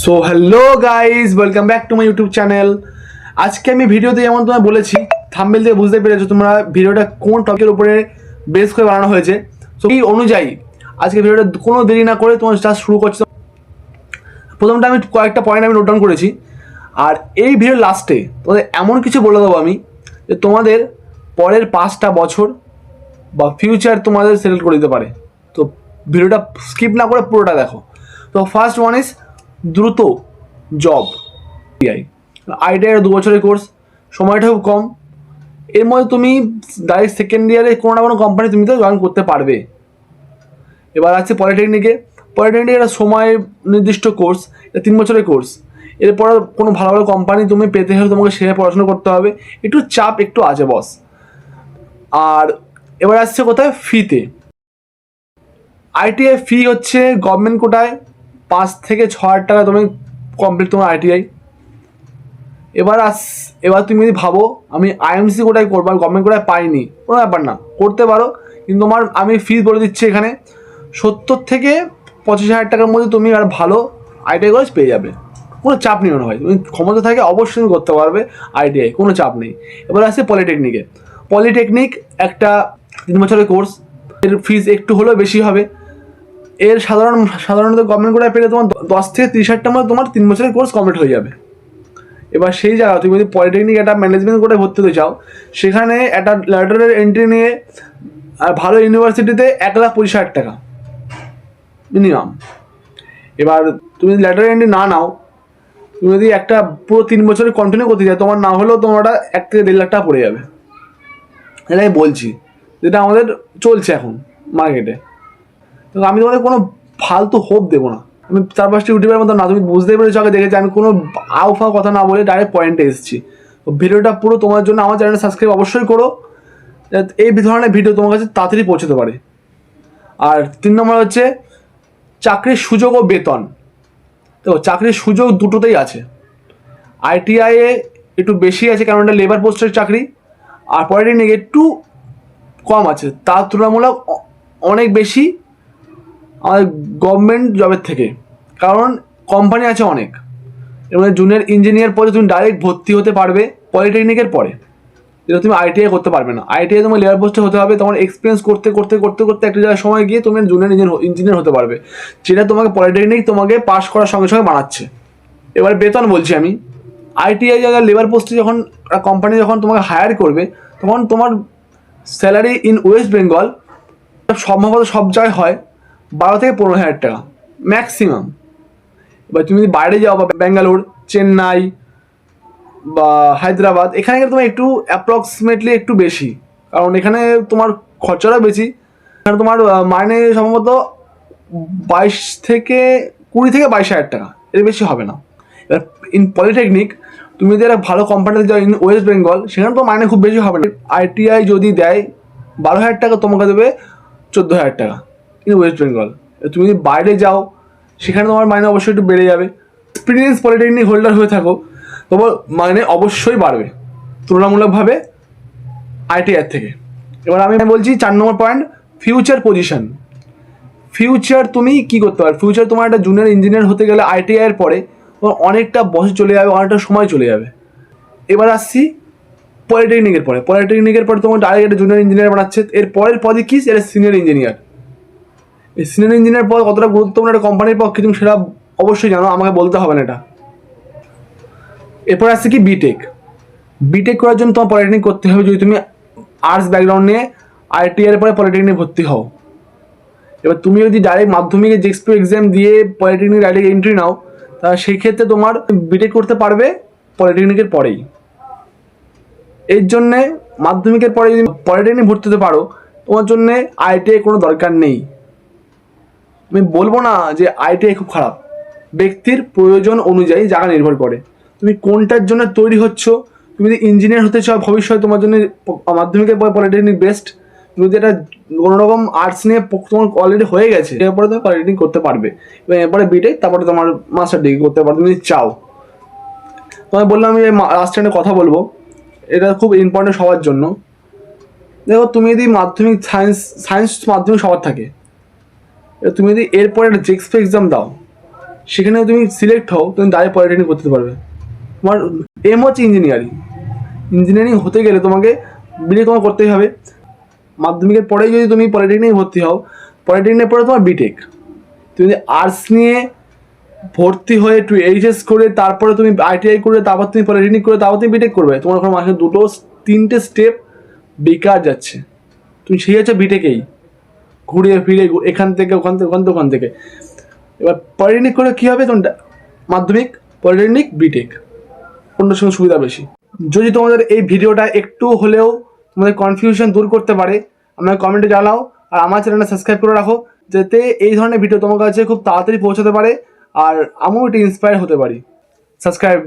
So hello guys, welcome back to my YouTube channel. আজকে আমি ভিডিওতে যেমন তোমায় বলেছি, থাম্বনেল দিয়ে বুঝতে পেরেছো তোমরা ভিডিওটা কোন টপিকের উপরে বেস করে বানানো হয়েছে। সো এই অনুযায়ী আজকে ভিডিওটা কোনো দেরি না করে তোমার জাস্ট শুরু করছো। প্রথমটা আমি কয়েকটা পয়েন্ট আমি নোট ডাউন করেছি, আর এই ভিডিওর লাস্টে তোমাদের এমন কিছু বলে দেবো আমি যে তোমাদের পরের 5টা বছর বা ফিউচার তোমাদের সেটেল করে দিতে পারে। তো ভিডিওটা স্কিপ না করে পুরোটা দেখো। তো ফার্স্ট ওয়ান ইজ দ্রুত জব। আইটিআই 2 বছরের কোর্স, সময়টাও কম। এর মধ্যে তুমি ডাইরেক্ট সেকেন্ড ইয়ারে কোনো না কোনো কোম্পানি তুমি তো জয়েন করতে পারবে। এবার আছে পলিটেকনিকে একটা সময় নির্দিষ্ট কোর্স, এটা 3 বছরের কোর্স। এরপর কোনো ভালো ভালো কোম্পানি তুমি পেতে হলে তোমাকে সেভাবে পড়াশোনা করতে হবে, একটু চাপ একটু আছে বস। আর এবার আসছে কোথায় ফিতে। আইটিআই ফি হচ্ছে গভর্নমেন্ট কোটায় 5 থেকে 6 হাজার টাকা তুমি কমপ্লিট তোমার আইটিআই। এবার তুমি যদি ভাবো আমি আইএমসি কোটায় করবো, আমি গভর্নমেন্ট কোটায় পাইনি, কোনো ব্যাপার না, করতে পারো। কিন্তু তোমার আমি ফি বলে দিচ্ছি এখানে 70 থেকে 25 হাজার টাকার মধ্যে তুমি আর ভালো আইটিআই কোর্স পেয়ে যাবে। কোনো চাপ নেই মনে হয়, তুমি ক্ষমতা থাকে অবশ্যই তুমি করতে পারবে আইটিআই, কোনো চাপ নেই। এবার আসছে পলিটেকনিক একটা 3 বছরের কোর্স, এর ফিস একটু হলেও বেশি হবে। এর সাধারণত গভর্নমেন্ট কোটায় পেলে তোমার 10 থেকে 30 হাজার মধ্যে তোমার 3 বছরের কোর্স কমপ্লিট হয়ে যাবে। এবার সেই জায়গা তুমি যদি পলিটেকনিক একটা ম্যানেজমেন্ট কোটায় ভর্তি হতে চাও, সেখানে একটা ল্যাটারের এন্ট্রি নিয়ে আর ভালো ইউনিভার্সিটিতে 1,25,000 টাকা মিনিমাম। এবার তুমি যদি ল্যাটারের এন্ট্রি না নাও, তুমি যদি একটা পুরো 3 বছরের কন্টিনিউ করতে চাও, তোমার না হলেও তোমার 1 থেকে 1.5 লাখ টাকা পড়ে যাবে। এটা আমি বলছি, যেটা আমাদের চলছে এখন মার্কেটে। তো আমি তোমাদের কোনো ফালতু হোপ দেবো না, আমি 4-5টি ইউটিউবের মতো না, তুমি বুঝতেই পেরেছো আগে দেখেছি আমি কোনো আউফাও কথা না বলে ডাইরেক্ট পয়েন্টে এসেছি। তো ভিডিওটা পুরো তোমার জন্য, আমার চ্যানেল সাবস্ক্রাইব অবশ্যই করো, যাতে এই ধরনের ভিডিও তোমার কাছে তাড়াতাড়ি পৌঁছতে পারে। আর 3 নম্বর হচ্ছে চাকরির সুযোগ ও বেতন। তো চাকরির সুযোগ দুটোতেই আছে। আইটিআইয়ে একটু বেশি আছে কারণ এটা লেবার পোস্টের চাকরি, আর পলিটেকনিক একটু কম আছে, তার তুলনামূলক অনেক বেশি আমাদের গভর্নমেন্ট জবের থেকে, কারণ কোম্পানি আছে অনেক। এর মধ্যে জুনিয়র ইঞ্জিনিয়ার পদে তুমি ডাইরেক্ট ভর্তি হতে পারবে পলিটেকনিকের পরে, যেটা তুমি আইটিআই করতে পারবে না। আইটিআই তোমার লেবার পোস্টে হতে হবে, তোমার এক্সপিরিয়েন্স করতে করতে করতে করতে একটা জায়গায় সময় গিয়ে তুমি জুনিয়র ইঞ্জিনিয়ার হতে পারবে, যেটা তোমাকে পলিটেকনিক তোমাকে পাস করার সঙ্গে সঙ্গে বানাচ্ছে। এবার বেতন বলছি আমি, আইটিআই জায়গায় লেবার পোস্টে যখন কোম্পানি যখন তোমাকে হায়ার করবে, তখন তোমার স্যালারি ইন ওয়েস্ট বেঙ্গল সম্ভবত সব জায়গায় হয় 12 থেকে 15 হাজার টাকা ম্যাক্সিমাম। এবার তুমি যদি বাইরে যাও বা ব্যাঙ্গালোর, চেন্নাই বা হায়দ্রাবাদ, এখানে কিন্তু তোমার একটু অ্যাপ্রক্সিমেটলি একটু বেশি, কারণ এখানে তোমার খরচাটা বেশি। এখানে তোমার মাইনে সম্ভবত 20 থেকে 22 হাজার টাকা, এর বেশি হবে না। এবার ইন পলিটেকনিক তুমি যদি একটা ভালো কোম্পানিতে যাও ইন ওয়েস্ট বেঙ্গল, সেখানে তো মাইনে খুব বেশি হবে না। আইটিআই যদি দেয় 12 হাজার টাকা, তোমাকে দেবে 14 হাজার টাকা ইন ওয়েস্ট বেঙ্গল। তুমি যদি বাইরে যাও, সেখানে তোমার মাইনে অবশ্যই একটু বেড়ে যাবে। এক্সপিরিয়েন্স পলিটেকনিক হোল্ডার হয়ে থাকো, তোমার মাইনে অবশ্যই বাড়বে তুলনামূলকভাবে আইটিআই থেকে। এবার আমি বলছি 4 নম্বর পয়েন্ট, ফিউচার পজিশন। ফিউচার তুমি কি করতে পারো, ফিউচার তোমার একটা জুনিয়র ইঞ্জিনিয়ার হতে গেলে আইটিআই এর পরে তোমার অনেকটা বছর চলে যাবে, অনেকটা সময় চলে যাবে। এবার আসছি পলিটেকনিকের পরে তোমার ডাইরেক্ট একটা জুনিয়র ইঞ্জিনিয়ার বানাচ্ছে। এর পরের পদে কি, এটা সিনিয়র ইঞ্জিনিয়ার। এই সিনিয়র ইঞ্জিনিয়ার পদ কতটা গুরুত্বপূর্ণ একটা কোম্পানির পক্ষে তুমি সেটা অবশ্যই জানো, আমাকে বলতে হবে না এটা। এরপর আসছে কি বিটেক করার জন্য তোমার পলিটেকনিক করতে হবে, যদি তুমি আর্টস ব্যাকগ্রাউন্ড নিয়ে আইটিআই এর পরে পলিটেকনিক ভর্তি হও। এবার তুমি যদি ডাইরেক্ট মাধ্যমিকে জেএক্সপি এক্সাম দিয়ে পলিটেকনিক ডাইরেক্ট এন্ট্রি নাও, তাহলে সেই ক্ষেত্রে তোমার বিটেক করতে পারবে পলিটেকনিকের পরেই। এর জন্যে মাধ্যমিকের পরে যদি পলিটেকনিক ভর্তি হতে পারো, তোমার জন্যে আইটিআই কোনো দরকার নেই। আমি বলবো না যে আইটিআই খুব খারাপ, ব্যক্তির প্রয়োজন অনুযায়ী জায়গা নির্ভর করে তুমি কোনটার জন্য তৈরি হচ্ছ। তুমি যদি ইঞ্জিনিয়ার হতে চাও ভবিষ্যতে, তোমার জন্য মাধ্যমিকের পর পলিটেকনিক বেস্ট। তুমি যদি এটা কোনোরকম আর্টস নিয়ে তোমার অলরেডি হয়ে গেছে, এরপরে তুমি পলিটেকনিক করতে পারবে, এবং এরপরে বিটেক, তারপরে তোমার মাস্টার ডিগ্রি করতে পারবে তুমি চাও। তোমায় বললাম আমি লাস্ট টাইমে কথা বলবো, এটা খুব ইম্পর্টেন্ট সবার জন্য। দেখো তুমি যদি মাধ্যমিক সায়েন্স মাধ্যমিক সবার থাকে, তুমি যদি এরপরে একটা জেএক্সপি এক্সাম দাও, সেখানে তুমি সিলেক্ট হও, তুমি ডাইরেক্ট পলিটেকনিক করতে পারবে। তোমার এম হচ্ছে ইঞ্জিনিয়ারিং হতে গেলে তোমাকে বিটেক তোমার করতেই হবে। মাধ্যমিকের পরেই যদি তুমি পলিটেকনিক ভর্তি হও, পলিটেকনিকের পরে তোমার বিটেক। তুমি যদি আর্টস নিয়ে ভর্তি হয়ে একটু এইচএস করে তারপরে তুমি আইটিআই করে তারপর তুমি পলিটেকনিক করে তারপর তুমি বিটেক করবে, তোমার ওখানে মাসে 2-3টে স্টেপ বেকার যাচ্ছে। তুমি সেই যাচ্ছ বিটেকেই, ঘুরিয়ে ফিরে এখান থেকে ওখান থেকে। এবার পলিটেকনিক করে কী হবে, তোমার মাধ্যমিক, পলিটেকনিক, বিটেক, কোনটার সঙ্গে সুবিধা বেশি। যদি তোমাদের এই ভিডিওটা একটু হলেও তোমাদের কনফিউশন দূর করতে পারে, আমাকে কমেন্টে জানাও। আর আমার চ্যানেলটা সাবস্ক্রাইব করে রাখো, যাতে এই ধরনের ভিডিও তোমার কাছে খুব তাড়াতাড়ি পৌঁছাতে পারে আর আমিও একটু ইন্সপায়ার হতে পারি। সাবস্ক্রাইব